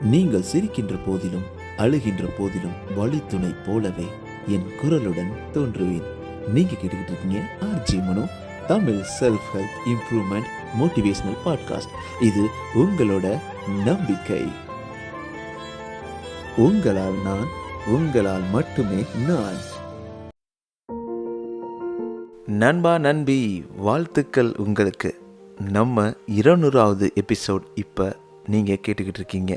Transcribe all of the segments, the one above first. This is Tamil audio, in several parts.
நீங்கள் சிரிக்கின்ற போதிலும் அழுகின்ற போதிலும் வழித்துணை போலவே என் குரலுடன் தோன்றுவேன். நீங்க கேட்டுக்கிட்டு இருக்கீங்க RJ Mano, Tamil self help improvement motivational podcast. இது உங்களோட நம்பிக்கை. உங்களால் நான், உங்களால் மட்டுமே நான். நண்பா நண்பி, வாழ்த்துக்கள் உங்களுக்கு. நம்ம 200வது எபிசோட் இப்போ நீங்கள் கேட்டுக்கிட்டு இருக்கீங்க.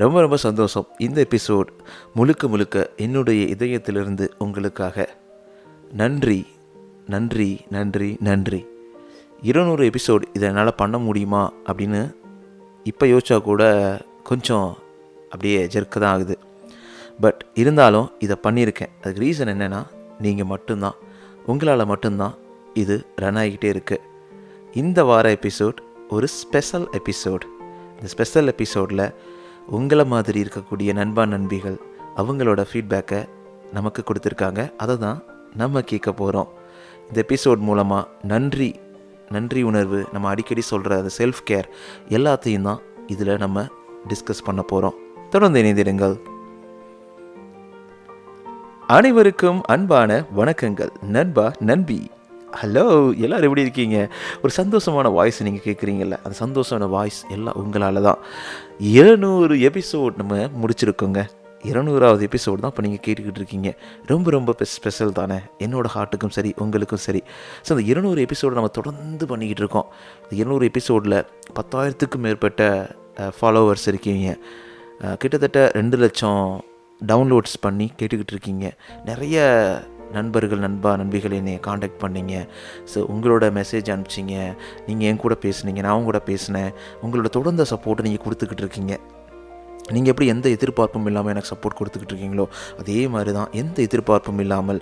ரொம்ப ரொம்ப சந்தோஷம். இந்த எபிசோட் முழுக்க என்னுடைய இதயத்திலிருந்து உங்களுக்காக. நன்றி நன்றி நன்றி நன்றி. 200 எபிசோட் இதை என்னால் பண்ண முடியுமா அப்படின்னு இப்போ யோசிச்சா கூட கொஞ்சம் அப்படியே ஜெர்க்கு தான் ஆகுது. பட் இருந்தாலும் இதை பண்ணியிருக்கேன். அதுக்கு ரீசன் என்னென்னா, நீங்கள் மட்டும்தான், உங்களால் மட்டும்தான் இது ரன் ஆகிக்கிட்டே இருக்குது. இந்த வார எபிசோட் ஒரு ஸ்பெஷல் எபிசோட். இந்த ஸ்பெஷல் எபிசோடில் உங்களை மாதிரி இருக்கக்கூடிய நண்பா நண்பிகள் அவங்களோட ஃபீட்பேக்கை நமக்கு கொடுத்துருக்காங்க. அதை தான் நம்ம கேட்க போகிறோம். இந்த எபிசோட் மூலமாக நன்றி உணர்வு, நம்ம அடிக்கடி சொல்கிற அந்த செல்ஃப் கேர் எல்லாத்தையும் தான் இதில் நம்ம டிஸ்கஸ் பண்ண போகிறோம். தொடர்ந்து இணைந்திருங்கள். அனைவருக்கும் அன்பான வணக்கங்கள். நண்பா நண்பி, ஹலோ, எல்லோரும் எப்படி இருக்கீங்க? ஒரு சந்தோஷமான வாய்ஸ் நீங்கள் கேட்குறீங்கல்ல, அந்த சந்தோஷமான வாய்ஸ் எல்லாம் உங்களால் தான். 200 எபிசோட் நம்ம முடிச்சிருக்கோங்க. 200வது எபிசோடு தான் இப்போ நீங்கள் கேட்டுக்கிட்டு இருக்கீங்க. ரொம்ப ஸ்பெஷல் தானே, என்னோடய ஹார்ட்டுக்கும் சரி உங்களுக்கும் சரி. ஸோ அந்த 200 எபிசோடு நம்ம தொடர்ந்து பண்ணிக்கிட்டு இருக்கோம். இந்த 200 எபிசோடில் 10,000க்கும் மேற்பட்ட ஃபாலோவர்ஸ் இருக்கீங்க. கிட்டத்தட்ட 2 லட்சம் டவுன்லோட்ஸ் பண்ணி கேட்டுக்கிட்டு இருக்கீங்க. நிறைய நண்பர்கள் நண்பிகள் என்னை காண்டாக்ட் பண்ணிங்க. ஸோ உங்களோட மெசேஜ் அனுப்பிச்சிங்க, நீங்கள் என் கூட பேசுனீங்க, நான் கூட பேசினேன். உங்களோட தொடர்ந்த சப்போர்ட்டை நீங்கள் கொடுத்துக்கிட்டு இருக்கீங்க. நீங்கள் எப்படி எந்த எதிர்பார்ப்பும் இல்லாமல் எனக்கு சப்போர்ட் கொடுத்துக்கிட்டு இருக்கீங்களோ அதே மாதிரி தான், எந்த எதிர்பார்ப்பும் இல்லாமல்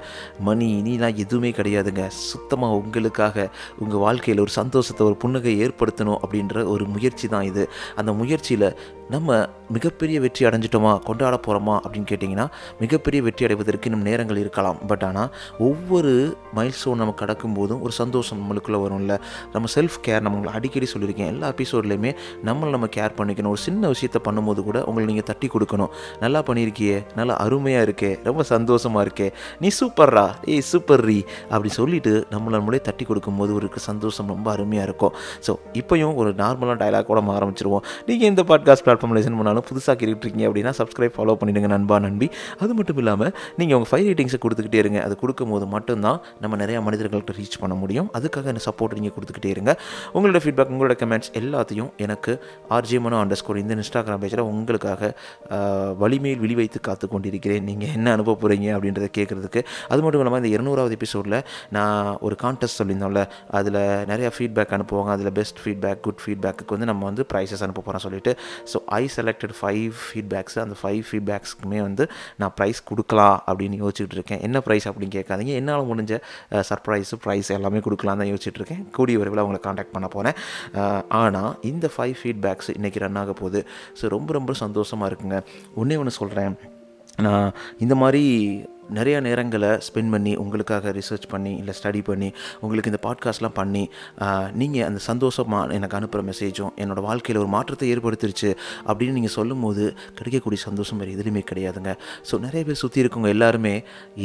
மணி நீலாம் எதுவுமே கிடையாதுங்க. சுத்தமாக உங்களுக்காக உங்கள் வாழ்க்கையில் ஒரு சந்தோஷத்தை, ஒரு புன்னகை ஏற்படுத்தணும் அப்படின்ற ஒரு முயற்சி தான் இது. அந்த முயற்சியில் நம்ம மிகப்பெரிய வெற்றி அடைஞ்சிட்டோமா, கொண்டாட போகிறோமா அப்படின்னு கேட்டிங்கன்னா, மிகப்பெரிய வெற்றி அடைவதற்கு இன்னும் நேரங்கள் இருக்கலாம். பட் ஆனால் ஒவ்வொரு மைல் ஸ்டோன் நம்ம கடக்கும் போதும் ஒரு சந்தோஷம் நம்மளுக்குள்ளே வரும்ல. நம்ம செல்ஃப் கேர், நம்ம உங்களை அடிக்கடி சொல்லியிருக்கேன், எல்லா எபிசோட்லேயுமே நம்ம கேர் பண்ணிக்கணும். ஒரு சின்ன விஷயத்தை பண்ணும்போது கூட உங்களை நீங்கள் தட்டி கொடுக்கணும். நல்லா பண்ணியிருக்கியே, நல்லா அருமையாக இருக்கே, ரொம்ப சந்தோஷமாக இருக்கே, நீ சூப்பர்ரா, சூப்பர் ரீ அப்படி சொல்லிவிட்டு நம்மளே தட்டி கொடுக்கும்போது ஒரு சந்தோஷம் ரொம்ப அருமையாக இருக்கும். ஸோ இப்போயும் ஒரு நார்மலாக டைலாக் கூட ஆரம்பிச்சிருவோம். நீங்கள் இந்த பாட்காஸ்ட் பிளாட்ஃபார்ம் லிசன் பண்ணாலும் புதுசாக கேட்டுருக்கீங்க அப்படின்னா சப்ஸ்கிரைப் ஃபாலோ பண்ணிவிடுங்க நண்பா நண்பி. அது மட்டும் இல்லாமல் நீங்கள் உங்கள் 5 ரேட்டிங்ஸை கொடுத்துக்கிட்டே இருங்க. அது கொடுக்கும்போது மட்டும்தான் நம்ம நிறையா மனிதர்கள்ட்ட ரீச் பண்ண முடியும். அதுக்காக என்ன சப்போர்ட் நீங்கள் கொடுத்துக்கிட்டே இருங்க. உங்களோட ஃபீட்பேக், உங்களோட கமெண்ட்ஸ் எல்லாத்தையும் எனக்கு RJMano_ இந்த இன்ஸ்டாகிராம் பேஜில் உங்களுக்காக வலிமையில் விழிவைத்து காத்து கொண்டிருக்கிறேன். நீங்கள் என்ன அனுப்ப போகிறீங்க அப்படின்றத கேட்குறதுக்கு. அது மட்டும் இல்லாமல் இந்த 200வது எபிசோடில் நான் ஒரு கான்டெஸ்ட் சொல்லியிருந்தோம்ல, அதில் நிறையா ஃபீட்பேக் அனுப்புவாங்க. அதில் பெஸ்ட் ஃபீட்பேக், குட் ஃபீட்பேக்கு வந்து நம்ம வந்து ப்ரைஸஸ் அனுப்ப போகிறோம் சொல்லிட்டு. So I selected 5 feedbacks. அந்த 5 ஃபீட்பேக்ஸ்க்குமே வந்து நான் ப்ரைஸ் கொடுக்கலாம் அப்படின்னு யோசிச்சுட்டு இருக்கேன். என்ன ப்ரைஸ் அப்படின்னு கேட்காதீங்க, என்னால் முடிஞ்ச ப்ரைஸ் எல்லாமே கொடுக்கலாம் தான் யோசிச்சுட்டு இருக்கேன். கூடிய விரைவில் அவங்களை காண்டாக்ட் பண்ண போகிறேன். ஆனால் இந்த 5 ஃபீட்பேக்ஸ் இன்றைக்கி ரன் ஆக போகுது. ஸோ ரொம்ப சந்தோஷமாக இருக்குங்க. ஒன்று சொல்கிறேன், நான் இந்த மாதிரி நிறையா நேரங்களை ஸ்பெண்ட் பண்ணி உங்களுக்காக ரிசர்ச் பண்ணி இல்லை ஸ்டடி பண்ணி உங்களுக்கு இந்த பாட்காஸ்ட்லாம் பண்ணி நீங்கள் அந்த சந்தோஷமாக எனக்கு அனுப்புகிற மெசேஜும் என்னோடய வாழ்க்கையில் ஒரு மாற்றத்தை ஏற்படுத்திருச்சு அப்படின்னு நீங்கள் சொல்லும் போது கிடைக்கக்கூடிய சந்தோஷம் வேறு எதுலையுமே கிடையாதுங்க. ஸோ நிறைய பேர் சுற்றி இருக்கவங்க எல்லாருமே,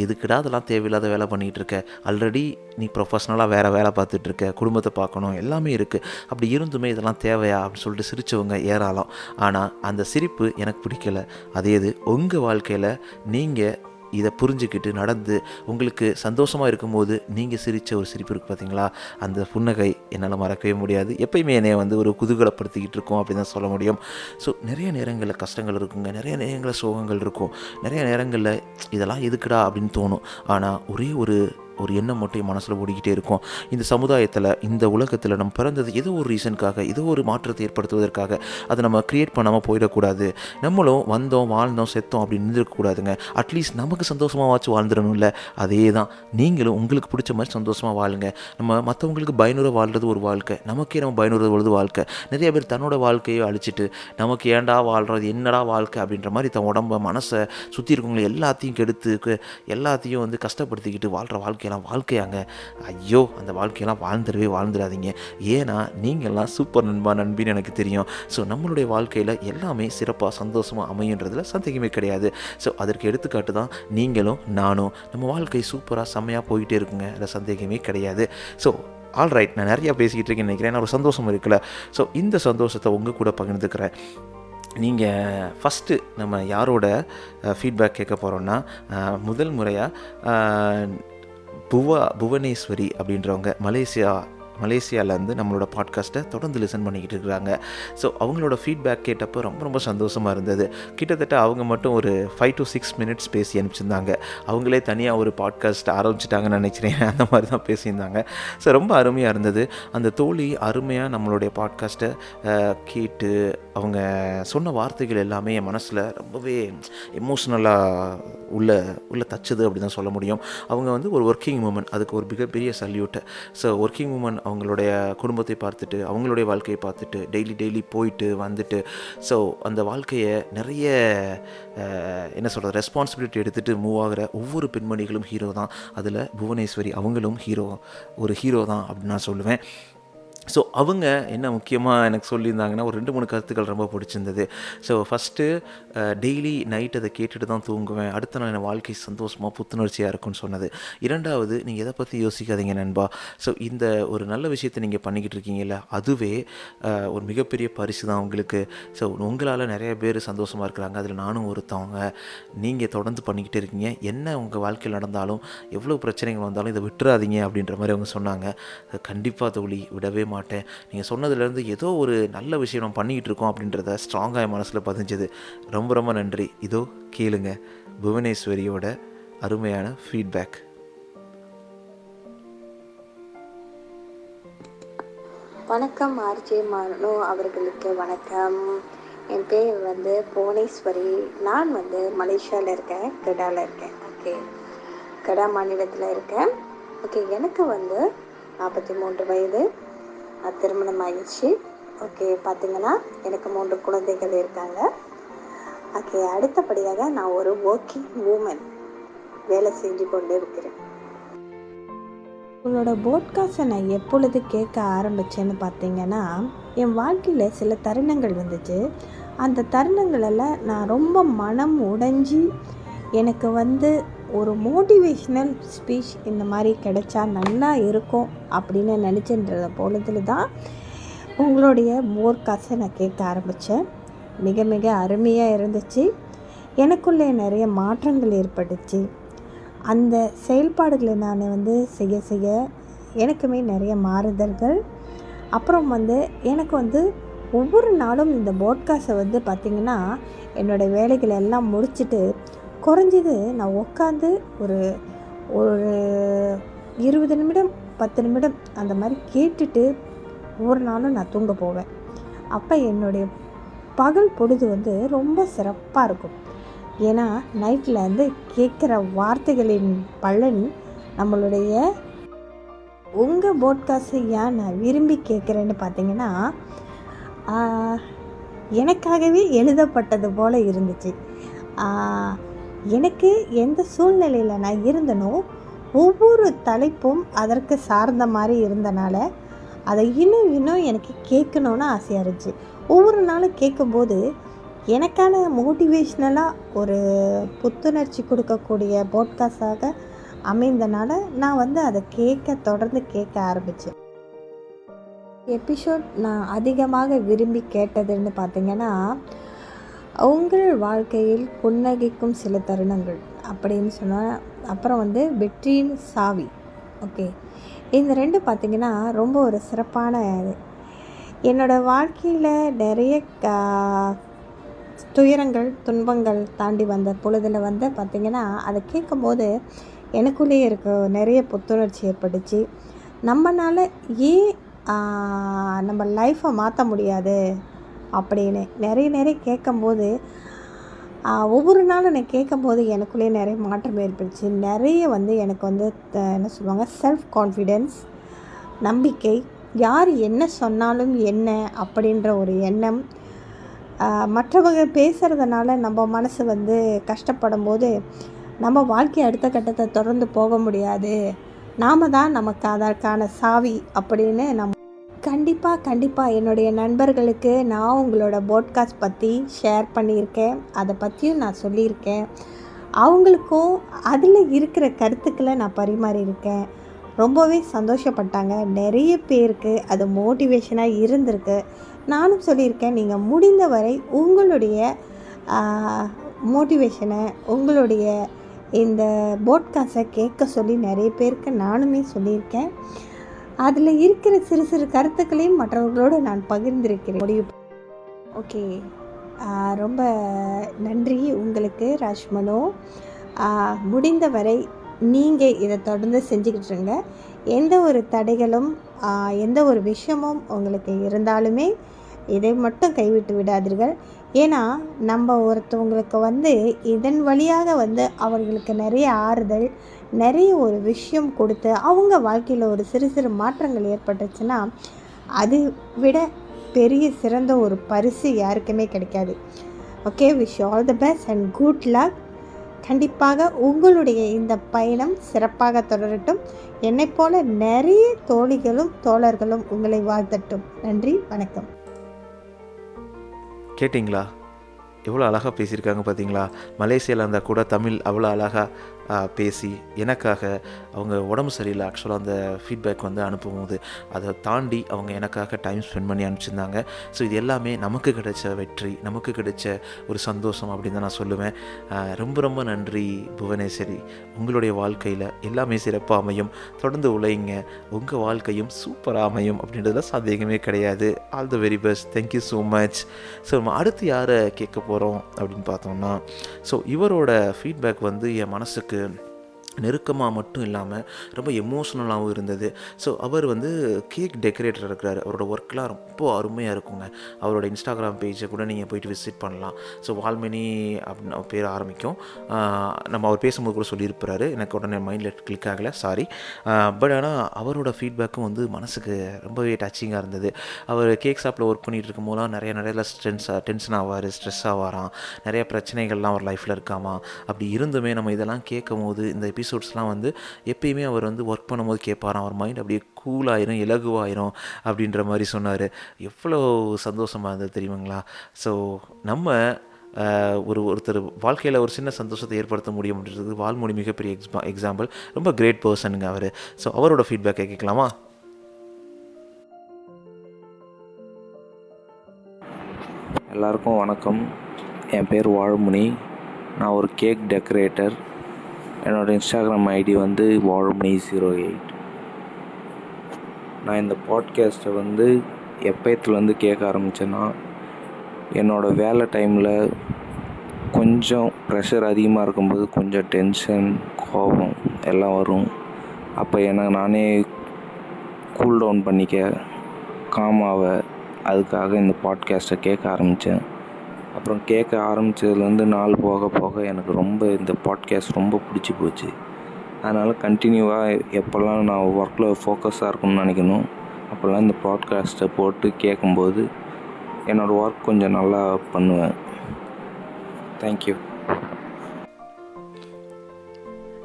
எதுக்குடா அதெல்லாம் தேவையில்லாத வேலை பண்ணிகிட்டு இருக்க, ஆல்ரெடி நீ ப்ரொஃபஷ்னலாக வேறு வேலை பார்த்துட்ருக்க, குடும்பத்தை பார்க்கணும், எல்லாமே இருக்குது, அப்படி இருந்துமே இதெல்லாம் தேவையா அப்படின்னு சொல்லிட்டு சிரித்தவங்க ஏராளம். ஆனால் அந்த சிரிப்பு எனக்கு பிடிக்கலை. அதே இது உங்கள் வாழ்க்கையில் நீங்கள் இதை புரிஞ்சுக்கிட்டு நடந்து உங்களுக்கு சந்தோஷமாக இருக்கும்போது நீங்கள் சிரித்த ஒரு சிரிப்பு இருக்குது பார்த்தீங்களா, அந்த புன்னகை என்னால் மறக்கவே முடியாது. எப்பயுமே என்னை வந்து ஒரு குதூகலப்படுத்திக்கிட்டு இருக்கோம் அப்படின்னு தான் சொல்ல முடியும். ஸோ நிறைய நேரங்களில் கஷ்டங்கள் இருக்குங்க, நிறைய நேரங்களில் சோகங்கள் இருக்கும், நிறைய நேரங்களில் இதெல்லாம் எதுக்குடா அப்படின்னு தோணும். ஆனால் ஒரே ஒரு எண்ணம் மட்டும் மனசில் ஓடிக்கிட்டே இருக்கும். இந்த சமுதாயத்தில், இந்த உலகத்தில் நம்ம பிறந்தது ஏதோ ஒரு ரீசனுக்காக, ஏதோ ஒரு மாற்றத்தை ஏற்படுத்துவதற்காக. அதை நம்ம க்ரியேட் பண்ணாமல் போயிடக்கூடாது. நம்மளும் வந்தோம், வாழ்ந்தோம், செத்தோம் அப்படின்னு இருந்துருக்கக்கூடாதுங்க. அட்லீஸ்ட் நமக்கு சந்தோஷமாகவாச்சும் வாழ்ந்துடணும்ல. அதே தான் நீங்களும் உங்களுக்கு பிடிச்ச மாதிரி சந்தோஷமாக வாழுங்க. நம்ம மற்றவங்களுக்கு பயனுற வாழ்கிறது ஒரு வாழ்க்கை, நமக்கே நம்ம பயனுறது பொழுது வாழ்க்கை. நிறைய பேர் தன்னோட வாழ்க்கையை அழிச்சிட்டு நமக்கு ஏண்டா வாழ்கிறது, என்னடா வாழ்க்கை அப்படின்ற மாதிரி தன் உடம்பை, மனசை, சுற்றி இருக்கவங்களை எல்லாத்தையும் கெடுத்து எல்லாத்தையும் வந்து கஷ்டப்படுத்திக்கிட்டு வாழ்கிற வாழ்க்கை வாழ்க்கையெல்லாம் வாழ்க்கையாங்க? ஐயோ, அந்த வாழ்க்கையெல்லாம் வாழ்ந்துடாதீங்க. ஏன்னா நீங்கள்லாம் சூப்பர் நண்பா நண்பின்னு எனக்கு தெரியும். ஸோ நம்மளுடைய வாழ்க்கையில் எல்லாமே சிறப்பாக சந்தோஷமாக அமையுன்றதுல சந்தேகமே கிடையாது. ஸோ அதற்கு எடுத்துக்காட்டு தான் நீங்களும் நானும். நம்ம வாழ்க்கை சூப்பராக செம்மையாக போயிட்டே இருக்குங்க, அதில் சந்தேகமே கிடையாது. ஸோ ஆல்ரைட், நான் நிறையா பேசிக்கிட்டு இருக்கேன்னு நினைக்கிறேன். நான் ஒரு சந்தோஷம் இருக்குல்ல, ஸோ இந்த சந்தோஷத்தை உங்கள் கூட பகிர்ந்துக்கிறேன். நீங்கள் ஃபஸ்ட்டு நம்ம யாரோட ஃபீட்பேக் கேட்க போகிறோன்னா, முதல் முறையாக புவனேஸ்வரி அப்படின்றவங்க மலேசியாவிலேருந்து நம்மளோட பாட்காஸ்ட்டை தொடர்ந்து லிசன் பண்ணிக்கிட்டு இருக்கிறாங்க. ஸோ அவங்களோட ஃபீட்பேக் கேட்டப்போ ரொம்ப ரொம்ப சந்தோஷமாக இருந்தது. கிட்டத்தட்ட அவங்க மட்டும் ஒரு 5 to 6 minutes பேசி அனுப்பிச்சிருந்தாங்க. அவங்களே தனியாக ஒரு பாட்காஸ்ட் ஆரம்பிச்சிட்டாங்கன்னு நினைக்கிறேன். அந்த மாதிரி தான் பேசியிருந்தாங்க. ஸோ ரொம்ப அருமையாக இருந்தது. அந்த தோழி அருமையாக நம்மளுடைய பாட்காஸ்ட்டை கேட்டு அவங்க சொன்ன வார்த்தைகள் எல்லாமே என் மனசில் ரொம்பவே எமோஷ்னலாக உள்ள தச்சுது அப்படி தான் சொல்ல முடியும். அவங்க ஒரு ஒர்க்கிங் உமன், அதுக்கு ஒரு மிகப்பெரிய சல்யூட்டு. ஸோ ஒர்க்கிங் உமன் அவங்களுடைய குடும்பத்தை பார்த்துட்டு, அவங்களுடைய வாழ்க்கையை பார்த்துட்டு, டெய்லி போயிட்டு வந்துட்டு, ஸோ அந்த வாழ்க்கையை நிறைய ரெஸ்பான்சிபிலிட்டி எடுத்துகிட்டு மூவ் ஆகிற ஒவ்வொரு பெண்மணிகளும் ஹீரோ தான். அதில் புவனேஸ்வரி அவங்களும் ஒரு ஹீரோ தான் அப்படின்னு நான் சொல்லுவேன். ஸோ அவங்க என்ன முக்கியமாக எனக்கு சொல்லியிருந்தாங்கன்னா, ஒரு 2-3 கருத்துக்கள் ரொம்ப பிடிச்சிருந்தது. ஸோ ஃபஸ்ட்டு, டெய்லி நைட் அதை கேட்டுட்டு தான் தூங்குவேன், அடுத்த நாள் என் வாழ்க்கை சந்தோஷமாக புத்துணர்ச்சியாக இருக்கும்னு சொன்னது. 2வது, நீங்கள் எதை பற்றி யோசிக்காதீங்க நண்பா. ஸோ இந்த ஒரு நல்ல விஷயத்தை நீங்கள் பண்ணிக்கிட்டு இருக்கீங்கல்ல, அதுவே ஒரு மிகப்பெரிய பரிசு தான் உங்களுக்கு. ஸோ உங்களால் நிறைய பேர் சந்தோஷமாக இருக்கிறாங்க, அதில் நானும் ஒருத்தவங்க. நீங்கள் தொடர்ந்து பண்ணிக்கிட்டே இருக்கீங்க. என்ன உங்கள் வாழ்க்கையில் நடந்தாலும், எவ்வளோ பிரச்சனைகள் வந்தாலும் இதை விட்டுறாதீங்க அப்படின்ற மாதிரி அவங்க சொன்னாங்க. கண்டிப்பாக தோழி, விடவே மாட்டேன். நீங்கள் சொன்னதுலேருந்து ஏதோ ஒரு நல்ல விஷயம் நம்ம பண்ணிக்கிட்டு இருக்கோம் அப்படின்றத ஸ்ட்ராங்காக என் மனசில் பதிஞ்சது. ரொம்ப ரொம்ப நன்றி. இதோ கேளுங்க புவனேஸ்வரியோட அருமையான ஃபீட்பேக். வணக்கம் ஆர்ஜே மனு அவர்களுக்கு வணக்கம். என் பேர் புவனேஸ்வரி. நான் மலேசியாவில் இருக்கேன், கெடாவில் இருக்கேன். ஓகே, கெடா மாநிலத்தில் இருக்கேன். ஓகே, எனக்கு 43 வயது, திருமணம் ஆகிடுச்சு. ஓகே, பார்த்திங்கன்னா எனக்கு 3 குழந்தைகள் இருக்காங்க. ஓகே, அடுத்தபடியாக நான் ஒரு ஒர்க்கிங் உமன், வேலை செஞ்சு கொண்டு இருக்கிறேன். உங்களோட போட்காஸ்ட்டை நான் எப்பொழுது கேட்க ஆரம்பித்தேன்னு பார்த்தீங்கன்னா, என் வாழ்க்கையில் சில தருணங்கள் வந்துச்சு. அந்த தருணங்களெல்லாம் நான் ரொம்ப மனம் உடைஞ்சி, எனக்கு ஒரு மோட்டிவேஷ்னல் ஸ்பீச் இந்த மாதிரி கிடைச்சா நல்லா இருக்கும் அப்படின்னு நினச்சின்ற பொழுதுல தான் உங்களுடைய போட்காஸ்ட்டை நான் கேட்க ஆரம்பித்தேன். மிக மிக அருமையாக இருந்துச்சு. எனக்குள்ளே நிறைய மாற்றங்கள் ஏற்பட்டுச்சு. அந்த செயல்பாடுகளை நான் செய்ய எனக்குமே நிறைய மாறுதல்கள். அப்புறம் எனக்கு ஒவ்வொரு நாளும் இந்த போட்காஸ்ட்டை பார்த்திங்கன்னா, என்னோடய வேலைகளை எல்லாம் முடிச்சுட்டு குறைஞ்சது நான் உட்காந்து ஒரு 20 நிமிடம் 10 நிமிடம் அந்த மாதிரி கேட்டுட்டு ஒவ்வொரு நாளும் நான் தூங்க போவேன். அப்போ என்னுடைய பகல் பொழுது ரொம்ப சிறப்பாக இருக்கும். ஏன்னா நைட்டில் கேட்குற வார்த்தைகளின் பலன் நம்மளுடைய உங்கள் போட்காஸ்ட்டை ஏன் நான் விரும்பி கேட்குறேன்னு பார்த்தீங்கன்னா, எனக்காகவே எழுதப்பட்டது போல் இருந்துச்சு. எனக்கு எந்த சூழ்நிலையில் நான் இருந்தனோ ஒவ்வொரு தலைப்பும் அதற்கு சார்ந்த மாதிரி இருந்தனால அதை இன்னும் எனக்கு கேட்கணுன்னு ஆசையாக இருந்துச்சு. ஒவ்வொரு நாளும் கேட்கும்போது எனக்கான மோட்டிவேஷ்னலாக ஒரு புத்துணர்ச்சி கொடுக்கக்கூடிய போட்காஸ்டாக அமைந்தனால நான் அதை தொடர்ந்து கேட்க ஆரம்பித்தேன். எபிசோட் நான் அதிகமாக விரும்பி கேட்டதுன்னு பார்த்தீங்கன்னா, உங்கள் வாழ்க்கையில் புன்னகைக்கும் சில தருணங்கள் அப்படின்னு சொன்னால், அப்புறம் வெற்றியின் சாவி. ஓகே, இந்த 2 பார்த்திங்கன்னா ரொம்ப ஒரு சிறப்பான. என்னோடய வாழ்க்கையில் நிறைய துயரங்கள் துன்பங்கள் தாண்டி வந்த பொழுதில் பார்த்திங்கன்னா, அதை கேட்கும்போது எனக்குள்ளேயே நிறைய புத்துணர்ச்சி ஏற்பட்டுச்சு. நம்மளால் ஏன் நம்ம லைஃப்பை மாற்ற முடியாது அப்படின்னு நிறைய கேட்கும்போது, ஒவ்வொரு நாளும் நான் கேட்கும்போது எனக்குள்ளேயே நிறைய மாற்றம் ஏற்பட்டுச்சு. நிறைய எனக்கு என்ன சொல்லுவாங்க, செல்ஃப் கான்ஃபிடென்ஸ், நம்பிக்கை, யார் என்ன சொன்னாலும் என்ன அப்படின்ற ஒரு எண்ணம். மற்றவங்க பேசுகிறதுனால நம்ம மனசு கஷ்டப்படும் போது நம்ம வாழ்க்கை அடுத்த கட்டத்தை தொடர்ந்து போக முடியாது நாம் தான் நமக்கு அதற்கான சாவி அப்படின்னு கண்டிப்பாக என்னுடைய நண்பர்களுக்கு நான் உங்களோட போட்காஸ்ட் பற்றி ஷேர் பண்ணியிருக்கேன். அதை பற்றியும் நான் சொல்லியிருக்கேன். அவங்களுக்கும் அதில் இருக்கிற கருத்துக்களை நான் பரிமாறியிருக்கேன். ரொம்பவே சந்தோஷப்பட்டாங்க. நிறைய பேருக்கு அது மோட்டிவேஷனாக இருந்திருக்கு. நானும் சொல்லியிருக்கேன், நீங்கள் முடிந்தவரை உங்களுடைய மோட்டிவேஷனை, உங்களுடைய இந்த போட்காஸ்ட்டை கேட்க சொல்லி நிறைய பேருக்கு நானுமே சொல்லியிருக்கேன். அதில் இருக்கிற சிறு சிறு கருத்துக்களையும் மற்றவர்களோடு நான் பகிர்ந்திருக்கிறேன். ஓகே, ரொம்ப நன்றி உங்களுக்கு ராஜ்மனோ. முடிந்தவரை நீங்கள் இதை தொடர்ந்து செஞ்சுக்கிட்டு இருங்க. எந்த ஒரு தடைகளும் எந்த ஒரு விஷயமும் உங்களுக்கு இருந்தாலுமே இதை மட்டும் கைவிட்டு விடாதீர்கள். ஏன்னா நம்ம ஒருத்தவங்களுக்கு இதன் வழியாக அவர்களுக்கு நிறைய ஆறுதல், நிறைய ஒரு விஷயம் கொடுத்து அவங்க வாழ்க்கையில் ஒரு சிறு சிறு மாற்றங்கள் ஏற்பட்டுச்சுன்னா அது விட பெரிய சிறந்த ஒரு பரிசு யாருக்குமே கிடைக்காது. Okay, wish you all the best and good luck. கண்டிப்பாக உங்களுடைய இந்த பயணம் சிறப்பாக தொடரட்டும். என்னைப் போல நிறைய தோழிகளும் தோழர்களும் உங்களை வாழ்த்தட்டும். நன்றி, வணக்கம். கேட்டிங்களா? எவ்வளோ அழகாக பேசியிருக்காங்க பார்த்தீங்களா? மலேசியாவில் இருந்தால் கூட தமிழ் அவ்வளோ அழகாக பேசி எனக்காக அவங்க உடம்பு சரியில்லை ஆக்சுவலாக அந்த ஃபீட்பேக் அனுப்பும்போது அதை தாண்டி அவங்க எனக்காக டைம் ஸ்பெண்ட் பண்ணி அனுப்பிச்சிருந்தாங்க. ஸோ இது எல்லாமே நமக்கு கிடைச்ச வெற்றி, நமக்கு கிடைச்ச ஒரு சந்தோஷம் அப்படின்னு தான் நான் சொல்லுவேன். ரொம்ப ரொம்ப நன்றி புவனேஸ்வரி. உங்களுடைய வாழ்க்கையில் எல்லாமே சிறப்பாக அமையும். தொடர்ந்து உழைங்க, உங்கள் வாழ்க்கையும் சூப்பராக அமையும் அப்படின்றதுல சந்தேகமே கிடையாது. All the very best. Thank you so much. So நம்ம அடுத்து யாரை கேட்க போகிறோம் அப்படின்னு பார்த்தோம்னா, ஸோ இவரோட ஃபீட்பேக் என் மனசுக்கு நெருக்கமாக மட்டும் இல்லாமல் ரொம்ப எமோஷ்னலாகவும் இருந்தது. ஸோ அவர் கேக் டெக்கரேட்டர் இருக்கிறார். அவரோட ஒர்க்லாம் ரொம்ப அருமையாக இருக்குங்க. அவரோட இன்ஸ்டாகிராம் பேஜை கூட நீங்கள் போயிட்டு விசிட் பண்ணலாம். ஸோ வால்மினி அப்படின்னு பேர் ஆரம்பிக்கும். நம்ம அவர் பேசும்போது கூட சொல்லியிருப்பாரு, எனக்கு உடனே மைண்டில் கிளிக் ஆகலை, சாரி. பட் ஆனால் அவரோட ஃபீட்பேக்கும் மனசுக்கு ரொம்பவே டச்சிங்காக இருந்தது. அவர் கேக் ஷாப்பில் ஒர்க் பண்ணிகிட்டு இருக்கும் போதெல்லாம் நிறைய டென்ஷன் ஆவார், ஸ்ட்ரெஸ் ஆவாராம், நிறைய பிரச்சனைகள்லாம் அவர் லைஃப்பில் இருக்காமா. அப்படி இருந்துமே நம்ம இதெல்லாம் கேட்கும் போது இந்த எபிசோட்ஸ்லாம் எப்பயுமே அவர் ஒர்க் பண்ணும்போது கேட்பாராம், அவர் மைண்ட் அப்படியே கூலாயிரும், இலகுவாயிரும் அப்படின்ற மாதிரி சொன்னார். எவ்வளோ சந்தோஷமாக இருந்தது தெரியுங்களா? ஸோ நம்ம ஒருத்தர் வாழ்க்கையில் ஒரு சின்ன சந்தோஷத்தை ஏற்படுத்த முடியும் அப்படின்றது வால்மொழி மிகப்பெரிய எக்ஸாம்பிள். ரொம்ப கிரேட் பர்சனுங்க அவர். ஸோ அவரோட ஃபீட்பேக்கை கேட்கலாமா? எல்லாருக்கும் வணக்கம். என் பேர் வாழமுனி. நான் ஒரு கேக் டெக்கரேட்டர். என்னோடய இன்ஸ்டாகிராம் ஐடி வாழமுனி08. நான் இந்த பாட்காஸ்ட்டை எப்போத்துலேருந்து கேட்க ஆரம்பித்தேன்னா, என்னோடய வேலை டைமில் கொஞ்சம் ப்ரெஷர் அதிகமாக இருக்கும்போது கொஞ்சம் டென்ஷன், கோபம் எல்லாம் வரும். அப்போ நானே கூல் டவுன் பண்ணிக்க, காமாவ, அதுக்காக இந்த பாட்காஸ்ட்டை கேட்க ஆரம்பித்தேன். அப்புறம் கேட்க ஆரம்பித்ததுலேருந்து நாள் போக போக எனக்கு ரொம்ப இந்த பாட்காஸ்ட் ரொம்ப பிடிச்சி போச்சு. அதனால் கண்டினியூவாக எப்போல்லாம் நான் ஒர்க்கில் ஃபோக்கஸாக இருக்கணும்னு நினைக்கணும், அப்போல்லாம் இந்த பாட்காஸ்ட்டை போட்டு கேட்கும்போது என்னோடய ஒர்க் கொஞ்சம் நல்லா பண்ணுவேன். தேங்க்யூ.